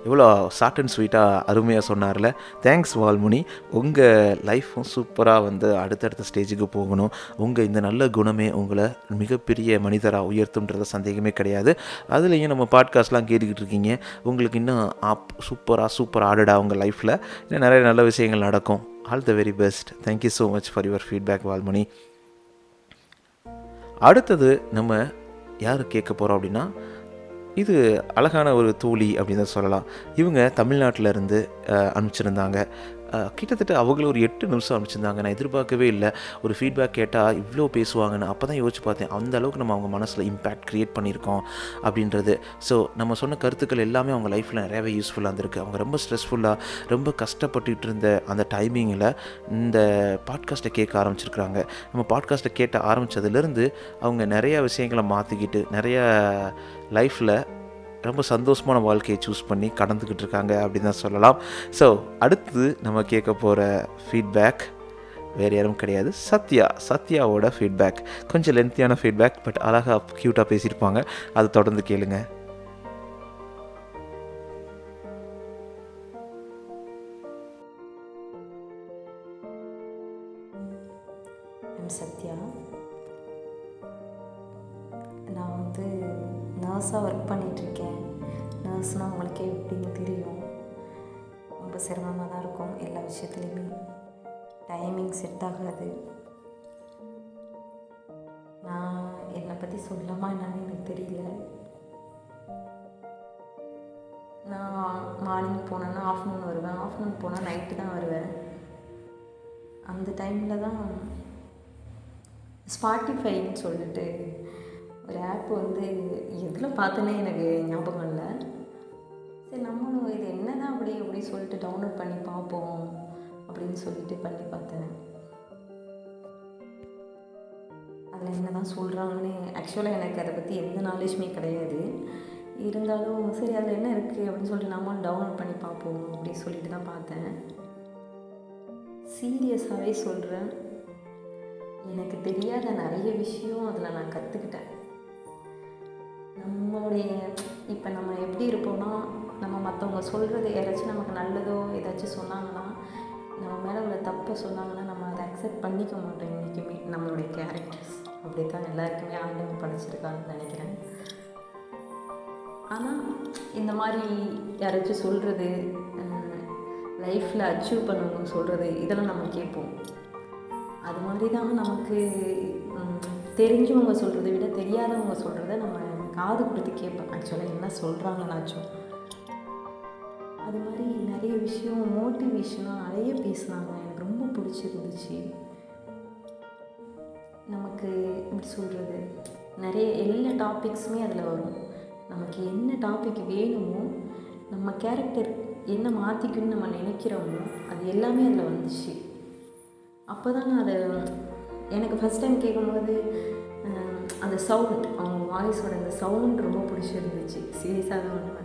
எவ்வளோ ஷார்ட் அண்ட் ஸ்வீட்டாக அருமையாக சொன்னார்ல. தேங்க்ஸ் வால்முனி. உங்கள் லைஃப்பும் சூப்பராக அடுத்தடுத்த ஸ்டேஜுக்கு போகணும். உங்கள் இந்த நல்ல குணமே உங்களை மிகப்பெரிய மனிதராக உயர்த்தும்ன்றத சந்தேகமே கிடையாது. அதுலேயும் நம்ம பாட்காஸ்ட்லாம் கேட்டுக்கிட்டு இருக்கீங்க. உங்களுக்கு இன்னும் சூப்பராக ஆடடா உங்கள் லைஃப்பில் இன்னும் நிறைய நல்ல விஷயங்கள் நடக்கும். All the very best. Thank you so much for your feedback Valmuni. அடுத்தது நம்ம யார் கேட்க போகிறோம் அப்படின்னா, இது அழகான ஒரு தோழி அப்படின்னு தான் சொல்லலாம். இவங்க தமிழ்நாட்டில் இருந்து அனுப்பிச்சிருந்தாங்க. கிட்டத்தட்ட அவங்களும் ஒரு 8 நிமிஷம் அனுப்பிச்சிருந்தாங்க. நான் எதிர்பார்க்கவே இல்லை ஒரு ஃபீட்பேக் கேட்டால் இவ்வளோ பேசுவாங்கன்னு. அப்போ தான் யோசிச்சு பார்த்தேன், அந்த அளவுக்கு நம்ம அவங்க மனசில் இம்பேக்ட் க்ரியேட் பண்ணியிருக்கோம் அப்படின்றது. ஸோ நம்ம சொன்ன கருத்துக்கள் எல்லாமே அவங்க லைஃப்பில் நிறையவே யூஸ்ஃபுல்லாக இருந்திருக்கு. அவங்க ரொம்ப ஸ்ட்ரெஸ்ஃபுல்லாக, ரொம்ப கஷ்டப்பட்டுட்டு இருந்த அந்த டைமிங்கில் இந்த பாட்காஸ்ட்டை கேட்க ஆரம்பிச்சிருக்கிறாங்க. நம்ம பாட்காஸ்ட்டை கேட்ட ஆரம்பித்ததுலேருந்து அவங்க நிறையா விஷயங்களை மாற்றிக்கிட்டு நிறையா லைஃப்பில் ரொம்ப சந்தோஷமான வாழ்க்கையை சூஸ் பண்ணி கடந்துக்கிட்டு இருக்காங்க அப்படின்னு தான் சொல்லலாம். ஸோ அடுத்து நம்ம கேட்க போகிற ஃபீட்பேக் வேறு யாரும் கிடையாது, சத்யாவோட ஃபீட்பேக். கொஞ்சம் லென்த்தியான ஃபீட்பேக், பட் அழகாக க்யூட்டாக பேசியிருப்பாங்க. அதை தொடர்ந்து கேளுங்க. வந்து நர்ஸாக ஒர்க் பண்ணிகிட்ருக்கேன். நர்ஸ்னால் அவங்களுக்கே எப்படின்னு தெரியும், ரொம்ப சிரமமாக தான் இருக்கும். எல்லா விஷயத்துலையுமே டைமிங் செட் ஆகாது. நான் என்னை பற்றி சொல்லலாமா என்னன்னு எனக்கு தெரியல. நான் மார்னிங் போனேன்னா ஆஃப்டர்நூன் வருவேன், ஆஃப்டர்நூன் போனால் நைட்டு தான் வருவேன். அந்த டைமில் தான் ஸ்பாட்டிஃபைன்னு சொல்லிட்டு ஒரு ஆப் வந்து எதில் பார்த்தேன்னே எனக்கு ஞாபகம் இல்லை. சரி நம்மளும் இது என்ன தான் அப்படி சொல்லிட்டு டவுன்லோட் பண்ணி பார்ப்போம் அப்படின்னு சொல்லிட்டு பண்ணி பார்த்தேன். அதில் என்ன தான் சொல்கிறாங்கன்னு ஆக்சுவலாக எனக்கு அதை பற்றி எந்த நாலேஜுமே கிடையாது. இருந்தாலும் சரி அதில் என்ன இருக்குது அப்படின்னு சொல்லிட்டு நம்மளும் டவுன்லோட் பண்ணி பார்ப்போம் அப்படின்னு சொல்லிட்டு தான் பார்த்தேன். சீரியஸாகவே சொல்கிறேன், எனக்கு தெரியாத நிறைய விஷயம் அதில் நான் கற்றுக்கிட்டேன். நம்மளுடைய இப்போ நம்ம எப்படி இருப்போம்னா, நம்ம மற்றவங்க சொல்கிறது யாராச்சும் நமக்கு நல்லதோ ஏதாச்சும் சொன்னாங்கன்னா, நம்ம மேலே உள்ள தப்பை சொன்னாங்கன்னா நம்ம அதை அக்செப்ட் பண்ணிக்க மாட்டோம் என்றைக்குமே. நம்மளுடைய கேரக்டர்ஸ் அப்படி தான் எல்லாருக்குமே ஆண்டவன் படைச்சிருக்கான்னு நினைக்கிறேன். ஆனால் இந்த மாதிரி யாராச்சும் சொல்கிறது, லைஃப்பில் அச்சீவ் பண்ணவங்க சொல்கிறது, இதெல்லாம் நம்ம கேட்போம். அது மாதிரி தான் நமக்கு தெரிஞ்சவங்க சொல்கிறத விட தெரியாதவங்க சொல்கிறத நம்ம காது கொடுத்து கேட்போம். ஆக்சுவலாக என்ன சொல்கிறாங்கன்னாச்சும். அது மாதிரி நிறைய விஷயம் மோட்டிவேஷனாக நிறைய பேசினாங்க, எனக்கு ரொம்ப பிடிச்சிருந்துச்சு. நமக்கு எப்படி சொல்கிறது, நிறைய எல்லா டாபிக்ஸுமே அதில் வரும். நமக்கு என்ன டாபிக் வேணுமோ, நம்ம கேரக்டர் என்ன மாற்றிக்கணும்னு நம்ம நினைக்கிறோமோ அது எல்லாமே அதில் வந்துச்சு. அப்போ தான் நான் அதை எனக்கு ஃபஸ்ட் டைம் கேட்கும்போது அந்த சவுண்ட், அவங்க வாய்ஸோட அந்த சவுண்ட் ரொம்ப பிடிச்சிருந்துச்சு. சீரியஸாக தான் உண்மை.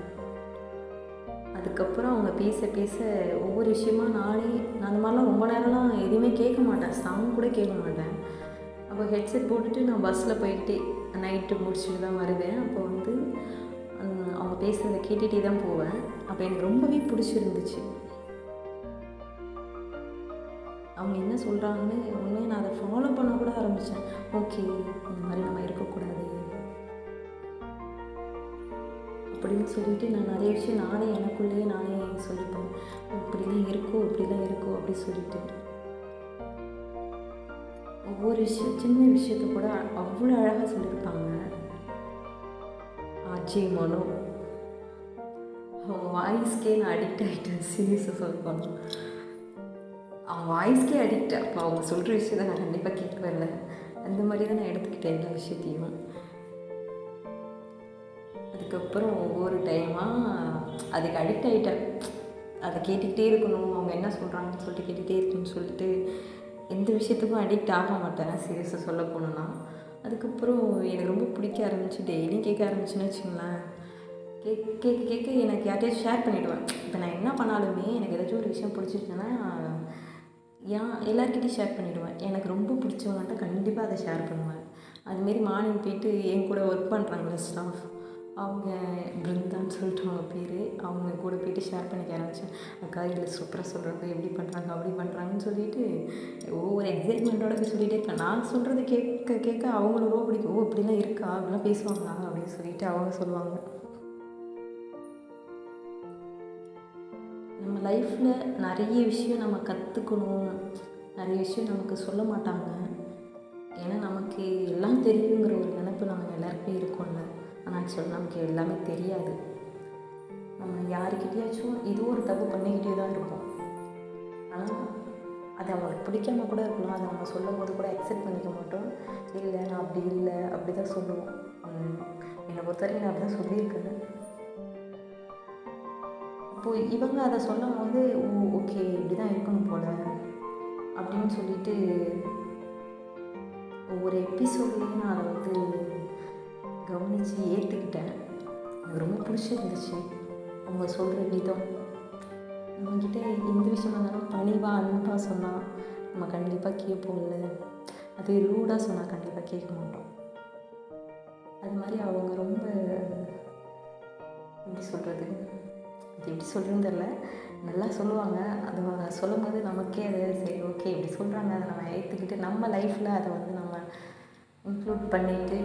அதுக்கப்புறம் அவங்க பேச பேச ஒவ்வொரு விஷயமா நான் அந்த மாதிரிலாம் ரொம்ப நேரம்லாம் எதுவுமே கேட்க மாட்டேன், சாங் கூட கேட்க மாட்டேன். அப்போ ஹெட்செட் போட்டுட்டு நான் பஸ்ஸில் போயிட்டு நைட்டு முடிச்சுட்டு தான் வருவேன். அப்போ வந்து அவங்க பேசுகிறத கேட்டுகிட்டே தான் போவேன். அப்போ எனக்கு ரொம்பவே பிடிச்சிருந்துச்சு. அவங்க என்ன சொல்கிறாங்கன்னு உண்மையாக நான் அதை ஃபாலோ பண்ண கூட ஆரம்பித்தேன். ஓகே, இந்த மாதிரி நம்ம இருக்கக்கூடாது அப்படின்னு சொல்லிட்டு நான் நிறைய விஷயம் நானே எனக்குள்ளேயே நானே சொல்லிப்பேன். இப்படிலாம் இருக்கோ அப்படி சொல்லிட்டு ஒவ்வொரு விஷயம் சின்ன விஷயத்த கூட அவ்வளோ அழகாக சொல்லியிருப்பாங்க. ஆச்சி மனோ அவங்க வாய்ஸ்க்கே நான் அடிக்ட் ஆகிட்டேன். சீரியஸாக சொல்லணும், அவங்க வாய்ஸ்க்கே அடிக்ட். அப்போ அவங்க சொல்கிற விஷயத்தை நான் கண்டிப்பாக கேட்கவே இல்லை. அந்த மாதிரி தான் நான் எடுத்துக்கிட்டேன் எல்லா விஷயத்தையும். அதுக்கப்புறம் ஒவ்வொரு டைமாக அதுக்கு அடிக்ட் ஆகிட்டேன். அதை கேட்டுக்கிட்டே இருக்கணும், அவங்க என்ன சொல்கிறாங்கன்னு சொல்லிட்டு கேட்டுகிட்டே இருக்கணும்னு சொல்லிட்டு எந்த விஷயத்துக்கும் அடிக்ட் ஆக மாட்டேன். சீரியஸாக சொல்ல போனோன்னா அதுக்கப்புறம் எனக்கு ரொம்ப பிடிக்க ஆரம்பிச்சு டெய்லியும் கேட்க ஆரம்பிச்சுன்னு வச்சுங்களேன். கேட்க எனக்கு யார்ட்டையும் ஷேர் பண்ணிவிடுவேன். இப்போ நான் என்ன பண்ணாலுமே எனக்கு ஏதாச்சும் ஒரு விஷயம் பிடிச்சிருச்சுன்னா எல்லாருக்கிட்டையும் ஷேர் பண்ணிவிடுவேன். எனக்கு ரொம்ப பிடிச்சவங்கள்ட்ட கண்டிப்பாக அதை ஷேர் பண்ணுவேன். அதுமாரி மார்னிங் போயிட்டு என் கூட ஒர்க் பண்ணுறாங்களே ஸ்டாஃப், அவங்க பிருந்தான்னு சொல்லிட்டு அவங்க பேர், அவங்க கூட போயிட்டு ஷேர் பண்ணிக்க ஆரம்பித்தேன். அக்கா இதில் சூப்பராக சொல்கிறாங்க, எப்படி பண்ணுறாங்க அப்படி பண்ணுறாங்கன்னு சொல்லிட்டு ஒவ்வொரு எக்ஸைட்மெண்ட்டோட போய் சொல்லிகிட்டே இருக்கேன். நான் சொல்கிறது கேட்க கேட்க அவங்களுக்கு ரொம்ப பிடிக்கும். ஓ இப்படிலாம் இருக்கா, அப்படிலாம் பேசுவாங்களா அப்படின்னு சொல்லிட்டு அவங்க சொல்லுவாங்க. நம்ம லைஃப்பில் நிறைய விஷயம் நம்ம கற்றுக்கணும், நிறைய விஷயம் நமக்கு சொல்ல மாட்டாங்க. ஏன்னா நமக்கு எல்லாம் தெரியுங்கிற ஒரு நினைப்பு நம்ம எல்லாருக்குமே இருக்கும்ல. ஆனால் ஆக்சுவலாக நமக்கு எல்லாமே தெரியாது. நம்ம யாருக்கிட்டேயாச்சும் ஏதோ ஒரு தப்பு பண்ணிக்கிட்டே தான் இருப்போம். ஆனால் அது அவங்களுக்கு பிடிக்காம கூட இருக்கலாம். அதை நம்ம சொல்லும் போது கூட அக்செப்ட் பண்ணிக்க மாட்டோம். இல்லை நான் அப்படி இல்லை அப்படி தான் சொல்லுவோம். என்னை பொறுத்த வரைக்கும் நான் அப்படி தான் சொல்லியிருக்கேன். அப்போது இவங்க அதை சொல்லும் போது ஓகே இப்படி தான் இருக்கணும் போல் அப்படின்னு சொல்லிட்டு ஒவ்வொரு எபிசோட்லேயும் நான் அதை வந்து கவனித்து ஏற்றுக்கிட்டேன். எனக்கு ரொம்ப பிடிச்சிருந்துச்சு அவங்க சொல்கிற விதம். நம்மக்கிட்ட எந்த விஷயமா இருந்தாலும் பணிவாக அன்பாக சொன்னால் நம்ம கண்டிப்பாக கேட்போம்ல. அது ரூடாக சொன்னால் கண்டிப்பாக கேட்க மாட்டோம். அது மாதிரி அவங்க ரொம்ப எப்படி சொல்கிறது, அது எப்படி சொல்கிறதுன்னு தெரில, நல்லா சொல்லுவாங்க. அது சொல்லும் போது நமக்கே அது சரி ஓகே இப்படி சொல்கிறாங்க, அதை நம்ம ஏற்றுக்கிட்டு நம்ம லைஃப்பில் அதை வந்து நம்ம இன்க்ளூட் பண்ணிவிட்டு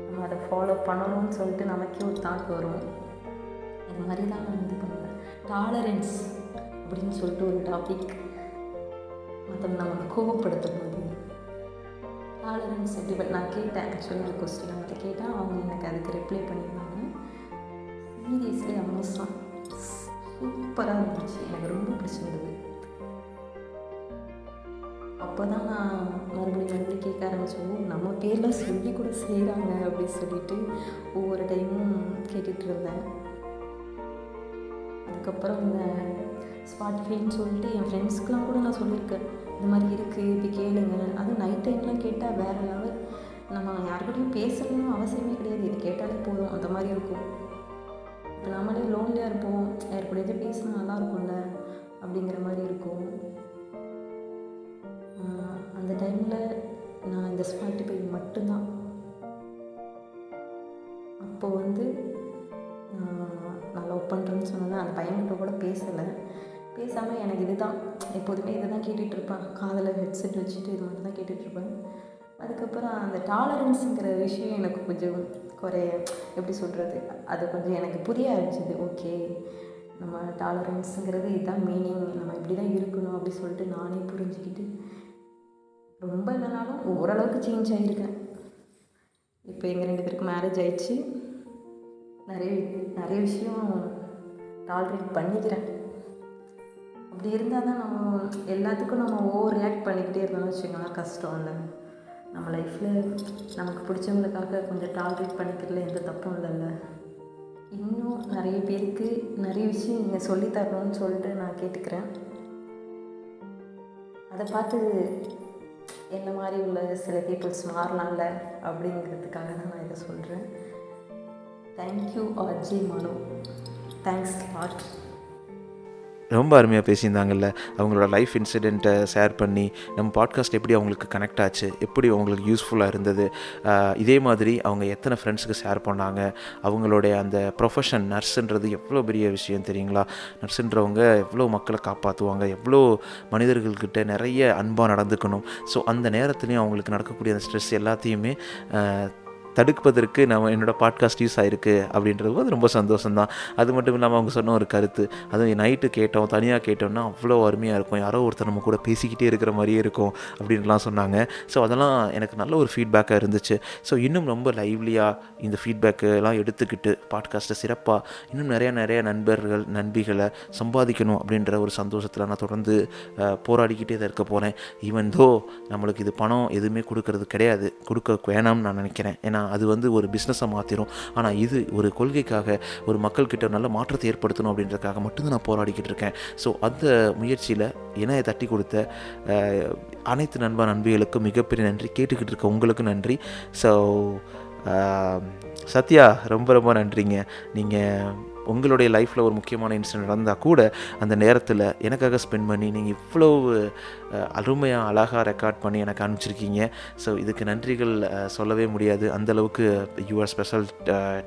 நம்ம நம்ம அதை ஃபாலோ பண்ணணும்னு சொல்லிட்டு நமக்கே ஒரு தாட் வரும். இது மாதிரி தான் நான் இது பண்ணுவேன். டாலரன்ஸ் அப்படின்னு சொல்லிட்டு ஒரு டாபிக், மற்றவங்க நம்ம கோவப்படுத்தும் போது டாலரன்ஸ் எப்படி நான் கேட்டேன். ஆக்சுவலி ஒரு கொஸ்டின் அவங்கள்ட்ட கேட்டேன். அவங்க எனக்கு அதுக்கு ரிப்ளை பண்ணியிருந்தாங்க. சீரியஸ்லி அமேசான் சூப்பராக இருந்துச்சு, எனக்கு ரொம்ப பிடிச்சிருந்தது. அப்போ தான் நான் மறுபடியும் கேட்க ஆரம்பித்தோம், நம்ம பேரில் சொல்லி கூட செய்கிறாங்க அப்படின்னு சொல்லிட்டு ஒவ்வொரு டைமும் கேட்டுட்டு இருந்தேன். அதுக்கப்புறம் இந்த ஸ்பாட்டிஃபைன்னு சொல்லிட்டு என் ஃப்ரெண்ட்ஸ்க்கெலாம் கூட நான் சொல்லியிருக்கேன், இந்த மாதிரி இருக்குது இப்படி கேளுங்க. அதுவும் நைட் டைம்லாம் கேட்டால் வேறு லெவல். நம்ம யாருக்கிட்டையும் பேசணும்னு அவசியமே கிடையாது, இது கேட்டாலே போதும், அந்த மாதிரி இருக்கும். இப்போ நம்மளே லோன்லியாக இருப்போம், யாருக்கூடயாவது பேசினா நல்லா இருக்கும்ல அப்படிங்கிற மாதிரி இருக்கும். அந்த டைமில் நான் இந்த ஸ்பாட்டிஃபை மட்டும்தான். அப்போது வந்து நான் லவ் பண்ணுறேன்னு சொன்னேன். அந்த பையன்கிட்ட கூட பேசாமல் எனக்கு இதுதான் எப்போதுமே இதை தான் கேட்டுட்ருப்பேன். காதில் ஹெட்செட் வச்சுட்டு இது மட்டும் தான் கேட்டுட்ருப்பேன். அதுக்கப்புறம் அந்த டாலரன்ஸுங்கிற விஷயம் எனக்கு கொஞ்சம் எப்படி சொல்கிறது, அது கொஞ்சம் எனக்கு புரிய ஆரம்பிச்சிது. ஓகே, நம்ம டாலரன்ஸுங்கிறது இதுதான் மீனிங், நம்ம இப்படி தான் இருக்கணும் அப்படி சொல்லிட்டு நானே புரிஞ்சுக்கிட்டு ரொம்ப இல்லைனாலும் ஓரளவுக்கு சேஞ்ச் ஆகியிருக்கேன். இப்போ எங்கள் 2 பேருக்கு மேரேஜ் ஆயிடுச்சு. நிறைய விஷயம் டாலரேட் பண்ணிக்கிறேன். அப்படி இருந்தால் தான் நம்ம எல்லாத்துக்கும் நம்ம ஓவர் ரியாக்ட் பண்ணிக்கிட்டே இருந்தோம்னு வச்சுக்கோங்களேன், கஷ்டம் இல்லை. நம்ம லைஃப்பில் நமக்கு பிடிச்சவங்களுக்காக கொஞ்சம் டாலரேட் பண்ணிக்கிறதுல எந்த தப்பும் இல்லைல்ல. இன்னும் நிறைய பேருக்கு நிறைய விஷயம் நீங்கள் சொல்லித்தரணும்னு சொல்லிட்டு நான் கேட்டுக்கிறேன். அதை பார்த்து என்ன மாதிரி உள்ள சில பீப்புள்ஸ் மாறலாம்ல அப்படிங்கிறதுக்காக தான் நான் இதை சொல்கிறேன். தேங்க்யூ ஆர்ஜே மனு, தேங்க்ஸ் லாட். ரொம்ப அருமையாக பேசியிருந்தாங்கல்ல. அவங்களோட லைஃப் இன்சிடெண்ட்டை ஷேர் பண்ணி நம்ம பாட்காஸ்ட் எப்படி அவங்களுக்கு கனெக்ட் ஆச்சு, எப்படி அவங்களுக்கு யூஸ்ஃபுல்லாக இருந்தது, இதே மாதிரி அவங்க எத்தனை ஃப்ரெண்ட்ஸுக்கு ஷேர் பண்ணாங்க. அவங்களுடைய அந்த ப்ரொஃபஷன் நர்ஸுன்றது எவ்வளோ பெரிய விஷயம் தெரியுங்களா. நர்ஸுன்றவங்க எவ்வளோ மக்களை காப்பாற்றுவாங்க, எவ்வளோ மனிதர்கள்கிட்ட நிறைய அன்பாக நடந்துக்கணும். ஸோ அந்த நேரத்துலையும் அவங்களுக்கு நடக்கக்கூடிய அந்த ஸ்ட்ரெஸ் எல்லாத்தையுமே தடுப்பதற்கு என்னோடய பாட்காஸ்ட் யூஸ் ஆகிருக்கு அப்படின்றது போது ரொம்ப சந்தோஷம்தான். அது மட்டும் இல்லாமல் அவங்க சொன்ன ஒரு கருத்து, அதுவும் நைட்டு கேட்டோம், தனியாக கேட்டோம்னா அவ்வளோ அருமையாக இருக்கும், யாரோ ஒருத்தர் நம்ம கூட பேசிக்கிட்டே இருக்கிற மாதிரியே இருக்கும் அப்படின்லாம் சொன்னாங்க. ஸோ அதெல்லாம் எனக்கு நல்ல ஒரு ஃபீட்பேக்காக இருந்துச்சு. ஸோ இன்னும் ரொம்ப லைவ்லியாக இந்த ஃபீட்பேக்கெல்லாம் எடுத்துக்கிட்டு பாட்காஸ்ட்டை சிறப்பாக இன்னும் நிறைய நண்பர்கள் நண்பிகளை சம்பாதிக்கணும் அப்படின்ற ஒரு சந்தோஷத்தில் நான் தொடர்ந்து போராடிக்கிட்டே தான் இருக்க போகிறேன். ஈவன் தோ நம்மளுக்கு இது பணம் எதுவுமே கொடுக்கறது கிடையாது, கொடுக்க வேணாம்னு நான் நினைக்கிறேன். ஏன்னா அது வந்து ஒரு பிஸ்னஸை மாற்றிடும். ஆனால் இது ஒரு கொள்கைக்காக, ஒரு மக்கள்கிட்ட நல்ல மாற்றத்தை ஏற்படுத்தணும் அப்படின்றதுக்காக மட்டும்தான் நான் போராடிக்கிட்டு இருக்கேன். ஸோ அந்த முயற்சியில் என்னை தட்டி கொடுத்த அனைத்து நண்பிகளுக்கும் மிகப்பெரிய நன்றி. கேட்டுக்கிட்டு இருக்க உங்களுக்கும் நன்றி. ஸோ சத்யா, ரொம்ப நன்றிங்க. நீங்கள் உங்களுடைய லைஃப்பில் ஒரு முக்கியமான இன்சிடென்ட் நடந்தால் கூட அந்த நேரத்தில் எனக்காக ஸ்பெண்ட் பண்ணி நீங்கள் இவ்வளோ அருமையாக அழகாக ரெக்கார்ட் பண்ணி எனக்கு அனுப்பிச்சிருக்கீங்க. ஸோ இதுக்கு நன்றிகள் சொல்லவே முடியாது. அந்தளவுக்கு you are special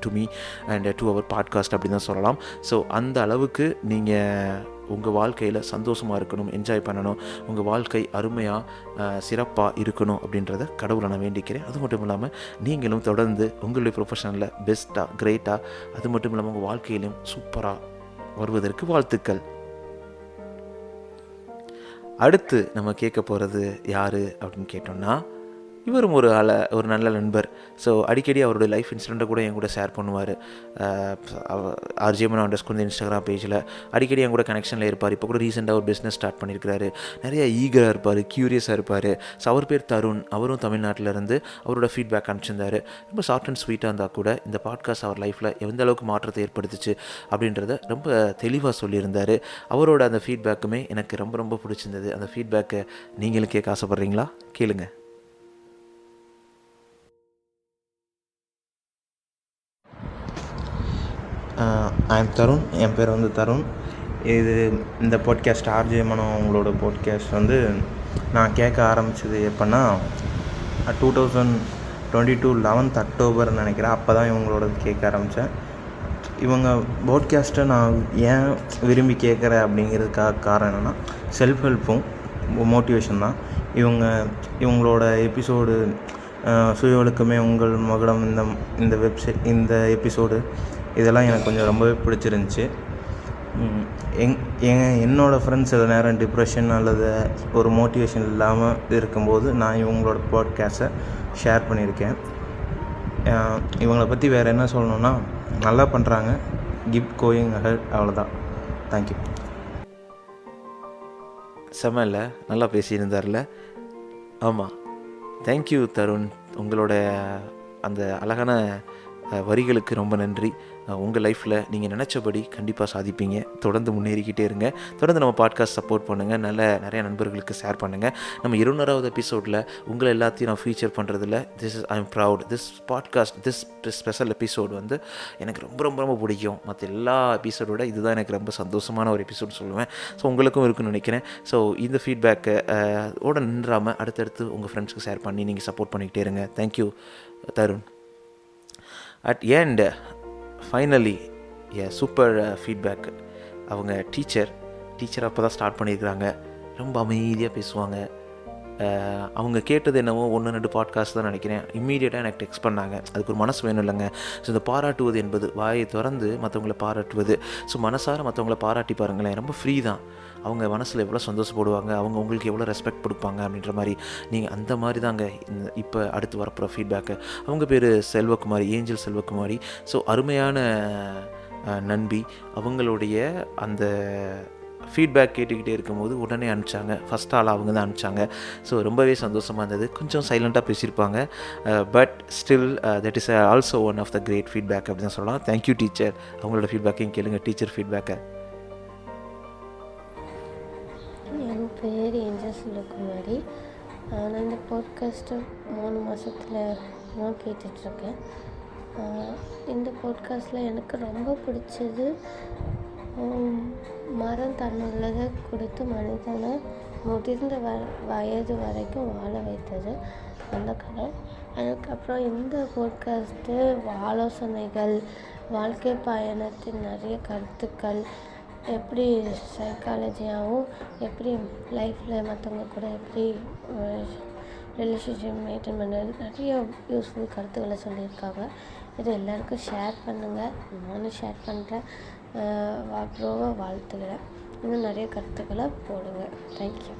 to me and to our podcast அப்படின்னு தான் சொல்லலாம். ஸோ அந்த அளவுக்கு நீங்கள் உங்கள் வாழ்க்கையில் சந்தோஷமாக இருக்கணும், என்ஜாய் பண்ணணும், உங்கள் வாழ்க்கை அருமையாக சிறப்பாக இருக்கணும் அப்படின்றத கடவுளை நான் வேண்டிக்கிறேன். அது மட்டும் இல்லாமல் நீங்களும் தொடர்ந்து உங்களுடைய ப்ரொஃபஷனில் பெஸ்ட்டாக, கிரேட்டாக, அது மட்டும் இல்லாமல் உங்கள் வாழ்க்கையிலும் சூப்பராக வருவதற்கு வாழ்த்துக்கள். அடுத்து நம்ம கேட்க போகிறது யார் அப்படின்னு கேட்டோம்னா, இவரும் ஒரு நல்ல நண்பர். ஸோ அடிக்கடி அவருடைய லைஃப் இன்சிடெண்ட்டை கூட என் கூட ஷேர் பண்ணுவார். RJ Manu இன்ஸ்டாகிராம் பேஜில் அடிக்கடி என் கூட கனெக்ஷனில் இருப்பார். இப்போ கூட ரீசெண்டாக ஒரு பிஸ்னஸ் ஸ்டார்ட் பண்ணியிருக்கிறாரு. நிறைய ஈகராக இருப்பார், க்யூரியஸாக இருப்பார். ஸோ அவர் பேர் தருண். அவரும் தமிழ்நாட்டிலேருந்து அவரோட ஃபீட்பேக் அனுப்பிச்சிருந்தார். ரொம்ப ஷார்ட் அண்ட் ஸ்வீட்டாக இருந்தால் கூட இந்த பாட்காஸ்ட் அவர் லைஃப்பில் எந்த அளவுக்கு மாற்றத்தை ஏற்படுத்துச்சு அப்படின்றத ரொம்ப தெளிவாக சொல்லியிருந்தார். அவரோட அந்த ஃபீட்பேக்குமே எனக்கு ரொம்ப பிடிச்சிருந்தது. அந்த ஃபீட்பேக்கை நீங்களும் கேட்க ஆசைப்பட்றீங்களா? கேளுங்க. ஐம் தருண். என் பேர் வந்து தருண். இந்த பாட்காஸ்ட் RJ Manu அவங்களோட பாட்காஸ்ட் வந்து நான் கேட்க ஆரம்பித்தது எப்போன்னா 2022 11th அக்டோபர் நினைக்கிறேன். அப்போ தான் இவங்களோட கேட்க ஆரம்பித்தேன். இவங்க பாட்காஸ்ட்டை நான் ஏன் விரும்பி கேட்குறேன் அப்படிங்கிறதுக்காக காரணம் என்னென்னா, செல்ஃப் ஹெல்ப்பும் மோட்டிவேஷன் தான். இவங்களோட எபிசோடு சுய ஒழுக்கமே உங்கள் மகுடம் இந்த இந்த எபிசோடு இதெல்லாம் எனக்கு கொஞ்சம் ரொம்பவே பிடிச்சிருந்துச்சி. என்னோடய ஃப்ரெண்ட்ஸ் சில நேரம் டிப்ரெஷன் அல்லது ஒரு மோட்டிவேஷன் இல்லாமல் இருக்கும்போது நான் இவங்களோட பாட்காஸ்ட்டை ஷேர் பண்ணியிருக்கேன். இவங்களை பற்றி வேறு என்ன சொல்லணுன்னா, நல்லா பண்ணுறாங்க, கீப் கோயிங் அஹெட், அவ்வளோதான். தேங்க்யூ. செம்மல்ல, நல்லா பேசியிருந்தார்ல. ஆமாம், தேங்க்யூ தருண். உங்களோட அந்த அழகான வரிகளுக்கு ரொம்ப நன்றி. உங்கள் லைஃப்பில் நீங்கள் நினச்சபடி கண்டிப்பாக சாதிப்பீங்க. தொடர்ந்து முன்னேறிக்கிட்டே இருங்க. தொடர்ந்து நம்ம பாட்காஸ்ட் சப்போர்ட் பண்ணுங்கள். நிறைய நண்பர்களுக்கு ஷேர் பண்ணுங்கள். நம்ம 200வது எபிசோடில் உங்களை எல்லாத்தையும் நான் ஃபீச்சர் பண்ணுறதில்ல. I am proud. This podcast, this special episode வந்து எனக்கு ரொம்ப ரொம்ப ரொம்ப பிடிக்கும். மற்ற எல்லா எபிசோடோட இதுதான் எனக்கு ரொம்ப சந்தோஷமான ஒரு எபிசோடு சொல்லுவேன். ஸோ உங்களுக்கும் இருக்குன்னு நினைக்கிறேன். ஸோ இந்த ஃபீட்பேக்கை ஓட நின்றாமல் அடுத்தடுத்து உங்கள் ஃப்ரெண்ட்ஸ்க்கு ஷேர் பண்ணி நீங்கள் சப்போர்ட் பண்ணிக்கிட்டே இருங்க. Thank you Tarun. At end finally super feedback. அவங்க டீச்சர் அப்போ தான் ஸ்டார்ட் பண்ணியிருக்கிறாங்க. ரொம்ப அமைதியாக பேசுவாங்க. அவங்க கேட்டது என்னவோ 1-2 பாட்காஸ்ட் தான் நினைக்கிறேன். இம்மீடியட்டாக எனக்கு டெக்ஸ்ட் பண்ணாங்க. அதுக்கு ஒரு மனசு வேணும் இல்லைங்க. ஸோ இந்த பாராட்டுவது என்பது, வாயை திறந்து மற்றவங்கள பாராட்டுவது, ஸோ மனசார மற்றவங்கள பாராட்டி பாருங்களேன். ரொம்ப ஃப்ரீ தான். அவங்க மனசில் எவ்வளோ சந்தோஷப்படுவாங்க, அவங்க உங்களுக்கு எவ்வளோ ரெஸ்பெக்ட் கொடுப்பாங்க அப்படின்ற மாதிரி. நீங்கள் அந்த மாதிரி தாங்க இப்போ அடுத்து வரப்போகிற ஃபீட்பேக்கு. அவங்க பேர் செல்வகுமாரி, ஏஞ்சல் செல்வகுமாரி. ஸோ அருமையான நண்பி. அவங்களுடைய அந்த ஃபீட்பேக் கேட்டுக்கிட்டே இருக்கும்போது உடனே அனுப்பிச்சாங்க. ஃபஸ்ட் ஆள் அவங்க தான் அனுப்பிச்சாங்க. ஸோ ரொம்பவே சந்தோஷமாக இருந்தது. கொஞ்சம் சைலண்ட்டாக பேசியிருப்பாங்க, but still that is also one of the great feedback அப்படின்னு தான் சொல்லலாம். Thank you teacher. அவங்களோட ஃபீட்பேக்கையும் கேளுங்க, டீச்சர் ஃபீட்பேக்கை. என் பேர் ஏஞ்சல் செல்வகுமாரி. நான் இந்த பாட்காஸ்ட்டை 3 மாதத்தில் நான் கேட்டுட்ருக்கேன். இந்த பாட்காஸ்ட்டில் எனக்கு ரொம்ப பிடிச்சது மரம் தன்னுள்ளதை கொடுத்து மனிதனை முதிர்ந்த வயது வரைக்கும் வாழ வைத்தது அந்த கதை. அதுக்கப்புறம் இந்த பாட்காஸ்ட்டு ஆலோசனைகள், வாழ்க்கை பயணத்தின் நிறைய கருத்துக்கள், எப்படி சைக்காலஜியாகவும் எப்படி லைஃப்பில் மற்றவங்க கூட எப்படி ரிலேஷன்ஷிப் மெயின்டைன் பண்ணுறது, நிறைய யூஸ்ஃபுல் கருத்துக்களை சொல்லியிருக்காங்க. இது எல்லாருக்கும் ஷேர் பண்ணுங்கள். நானும் ஷேர் பண்ணுறேன். ப்ரோவை வாழ்த்துக்கிறேன். இன்னும் நிறைய கருத்துக்களை போடுங்க. தேங்க்யூ.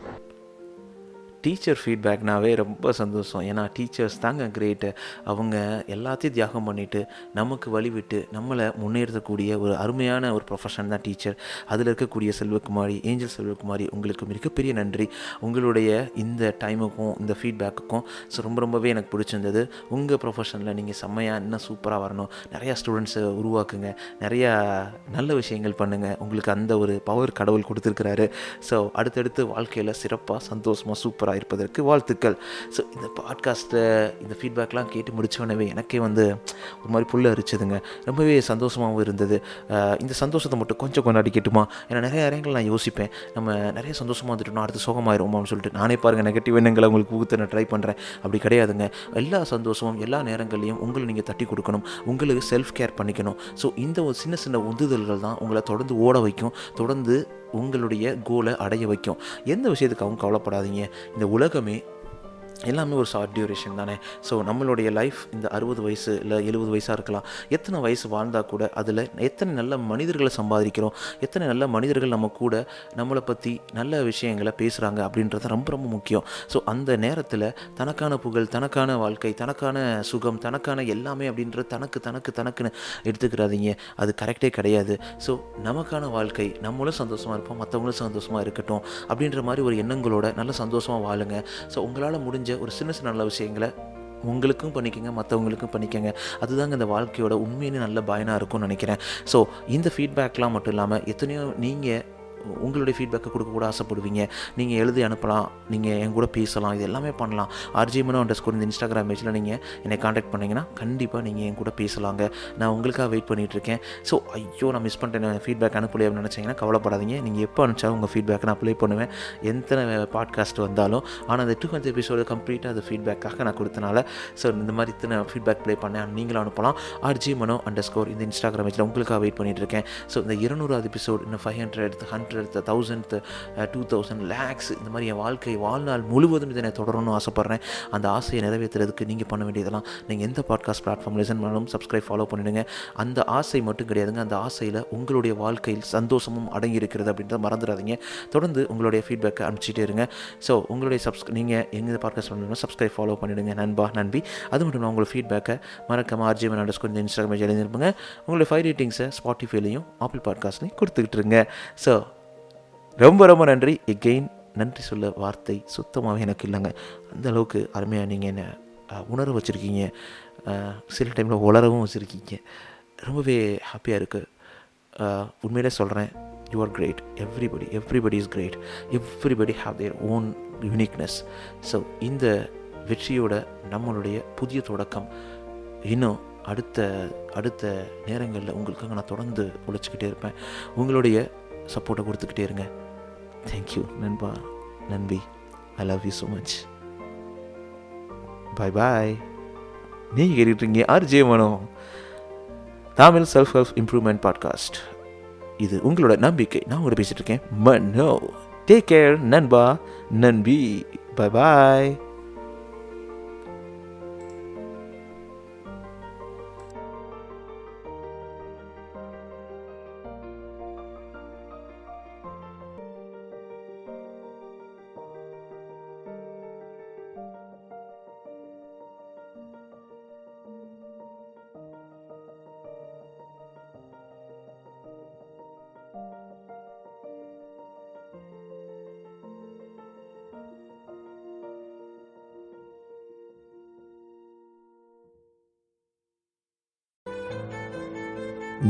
டீச்சர் ஃபீட்பேக்னாவே ரொம்ப சந்தோஷம். ஏன்னா டீச்சர்ஸ் தாங்க கிரேட்டு. அவங்க எல்லாத்தையும் தியாகம் பண்ணிவிட்டு நமக்கு வழிவிட்டு நம்மளை முன்னேற்றக்கூடிய ஒரு அருமையான ஒரு ப்ரொஃபஷன் தான் டீச்சர். அதில் இருக்கக்கூடிய செல்வகுமாரி, ஏஞ்சல் செல்வகுமாரி, உங்களுக்கு மிகப்பெரிய நன்றி. உங்களுடைய இந்த டைமுக்கும் இந்த ஃபீட்பேக்குக்கும் ரொம்பவே எனக்கு பிடிச்சிருந்தது. உங்கள் ப்ரொஃபஷனில் நீங்கள் செம்மையாக இன்னும் சூப்பராக வரணும். நிறையா ஸ்டூடெண்ட்ஸை உருவாக்குங்க, நிறையா நல்ல விஷயங்கள் பண்ணுங்கள். உங்களுக்கு அந்த ஒரு பவர் கடவுள் கொடுத்துருக்கிறாரு. ஸோ அடுத்தடுத்து வாழ்க்கையில் சிறப்பாக சந்தோஷமாக சூப்பராக இருப்பதற்கு வாழ்த்துக்கள். ஸோ இந்த பாட்காஸ்ட்டில் இந்த ஃபீட்பேக்லாம் கேட்டு முடித்தோடனே எனக்கே வந்து ஒரு மாதிரி புல்ல அரிச்சதுங்க. ரொம்பவே சந்தோஷமாகவும் இருந்தது. இந்த சந்தோஷத்தை மட்டும் கொஞ்சம் கொண்டாடிக்கட்டுமா? ஏன்னா நிறைய நேரங்கள் நான் யோசிப்பேன், நம்ம நிறைய சந்தோஷமாக வந்துட்டோம்னா அடுத்து சோகமாயிருவோமான்னு சொல்லிட்டு. நானே பாருங்கள், நெகட்டிவ் எண்ணங்களை உங்களுக்கு ஊற்ற நான் ட்ரை பண்ணுறேன். அப்படி கிடையாதுங்க. எல்லா சந்தோஷமும் எல்லா நேரங்கள்லையும் உங்களை நீங்கள் தட்டி கொடுக்கணும். உங்களுக்கு செல்ஃப் கேர் பண்ணிக்கணும். ஸோ இந்த ஒரு சின்ன சின்ன உந்துதல்கள் தான் உங்களை தொடர்ந்து ஓட வைக்கும், தொடர்ந்து உங்களுடைய கோலை அடைய வைக்கும். எந்த விஷயத்துக்காகவும் கவலைப்படாதீங்க. இந்த உலகமே எல்லாமே ஒரு ஷார்ட் டியூரேஷன் தானே. ஸோ நம்மளுடைய லைஃப் இந்த 60 வயசு இல்லை 70 வயசாக இருக்கலாம். எத்தனை வயசு வாழ்ந்தால் கூட அதில் எத்தனை நல்ல மனிதர்களை சம்பாதிக்கிறோம், எத்தனை நல்ல மனிதர்கள் நம்ம கூட நம்மளை பற்றி நல்ல விஷயங்களை பேசுகிறாங்க அப்படின்றது ரொம்ப ரொம்ப முக்கியம். ஸோ அந்த நேரத்தில் தனக்கான புகழ், தனக்கான வாழ்க்கை, தனக்கான சுகம், தனக்கான எல்லாமே அப்படின்றது தனக்குன்னு எடுத்துக்கிறாதீங்க. அது கரெக்டே கிடையாது. ஸோ நமக்கான வாழ்க்கை, நம்மளும் சந்தோஷமாக இருப்போம், மற்றவங்களும் சந்தோஷமாக இருக்கட்டும் அப்படின்ற மாதிரி ஒரு எண்ணங்களோட நல்ல சந்தோஷமாக வாழுங்க. ஸோ உங்களால் முடிஞ்ச ஒரு சின்ன நல்ல விஷயங்களை உங்களுக்கும் பண்ணிக்கோங்க, மற்றவங்களுக்கும் பண்ணிக்கோங்க. அதுதாங்க இந்த வாழ்க்கையோட உண்மையிலே நல்ல பயனாக இருக்கும்னு நினைக்கிறேன். ஸோ இந்த ஃபீட்பேக்லாம் மட்டும் இல்லாமல் எத்தனையோ நீங்கள் உங்களுடைய ஃபீட்பேக்கை கொடுக்க ஆசைப்படுவீங்க. நீங்கள் எழுதி அனுப்பலாம், நீங்கள் என் கூட பேசலாம், இது எல்லாமே பண்ணலாம். RJ_Mano_ இந்த இன்ஸ்டாகிராம் பேஜில் நீங்கள் என்னை காண்டாக்ட் பண்ணிங்கன்னா கண்டிப்பாக நீங்கள் என் கூட பேசலாங்க. நான் உங்களுக்காக வெயிட் பண்ணிகிட்ருக்கேன். ஸோ ஐயோ நான் மிஸ் பண்ணிட்டேன், ஃபீட்பேக் அனுப்பலையே அப்படின்னு நினச்சிங்கன்னா கவலைப்படாதீங்க. நீங்கள் எப்போ அனுப்பிச்சாலும் உங்கள் ஃபீட்பேக்கை நான் அப்ளை பண்ணுவேன், எத்தனை பாட்காஸ்ட் வந்தாலும். ஆனால் அந்த 200 எபிசோடு கம்ப்ளீட்டாக அது ஃபீட்பேக்காக நான் கொடுத்தனால ஸோ இந்த மாதிரி இத்தனை ஃபீட்பேக் ப்ளே பண்ணேன். நீங்களும் அனுப்பலாம். RJ_Mano_ இந்த இன்ஸ்டாகிராம் பேஜில் உங்களுக்காக வெயிட் பண்ணிகிட்ருக்கேன். ஸோ இந்த 200வது எபிசோடு இன்னும் 500 எடுத்து ஹண்ட் ஆஃப்டர் 1000th 2000 லேக்ஸ் இந்த மாதிரி என் வாழ்நாள் முழுவதும் இதை நான் தொடரணும்னு ஆசைப்பட்றேன். அந்த ஆசையை நிறைவேற்றுறதுக்கு நீங்கள் பண்ண வேண்டியதெல்லாம், நீங்கள் எந்த பாட்காஸ்ட் பிளாட்ஃபார்ம் லிசன் பண்ணாலும் சப்ஸ்கிரைப் ஃபாலோ பண்ணிவிடுங்க. அந்த ஆசை மட்டும் கிடையாதுங்க, அந்த ஆசையில் உங்களுடைய வாழ்க்கையில் சந்தோஷமும் அடங்கி இருக்கிறது அப்படின்றத மறந்துடாதீங்க. தொடர்ந்து உங்களுடைய ஃபீட்பேக்கை அனுப்பிச்சிட்டே இருங்க. ஸோ உங்களுடைய நீங்கள் எங்கள் பாட்காஸ்ட் பண்ணணும் சப்ஸ்கிரைப் ஃபாலோ பண்ணிவிடுங்க நண்பா நண்பி. அது மட்டும் நான் உங்களோட ஃபீட்பேக்கை மறக்காம RJ__ இந்த இன்ஸ்டாகிராம் பேஜ் எழுதிருப்பேங்க. உங்களுடைய 5 ரேட்டிங்ஸை ஸ்பாட்டிஃபைலையும் ஆப்பிள் பாட்காஸ்ட்லையும் கொடுத்துக்கிட்டு இருங்க. ஸோ ரொம்ப ரொம்ப நன்றி. எகெயின் நன்றி சொல்ல வார்த்தை சுத்தமாகவே எனக்கு இல்லைங்க. அந்த அளவுக்கு அருமையாக நீங்கள் என்னை உணர வச்சுருக்கீங்க, சில டைமில் உளரவும் வச்சுருக்கீங்க. ரொம்பவே ஹாப்பியாக இருக்குது. உண்மையிலே சொல்கிறேன், you are great. Everybody is great. Everybody have their own uniqueness. So இந்த வெற்றியோட நம்மளுடைய புதிய தொடக்கம் இன்னும் அடுத்த நேரங்களில் உங்களுக்காக நான் தொடர்ந்து உழைச்சிக்கிட்டே இருப்பேன். உங்களுடைய சப்போர்ட்டை கொடுத்துக்கிட்டே இருங்க. தேங்க்யூ நண்பா நண்பி. I love you so much. Bye bye. நீங்கள் கேட்டுட்ருக்கீங்க RJ Mano, Tamil self help improvement podcast. இது உங்களோட நம்பிக்கை. நான் உங்களை பேசிகிட்டு இருக்கேன் மனோ. டேக் கேர் நண்பா நண்பி. பாய் பாய்.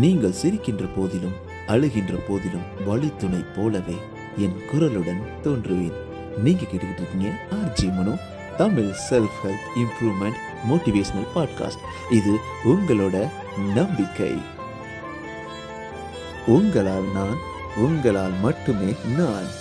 நீங்கள் சிரிக்கின்ற போதிலும் அழுகின்ற போதிலும் வழித்துணை போலவே என் குரலுடன் தோன்றுவேன். நீங்க கேட்டுக்கிட்டு இருக்கீங்க RJ Mano, Tamil self help improvement motivational podcast. இது உங்களோட நம்பிக்கை. உங்களால் நான், உங்களால் மட்டுமே நான்.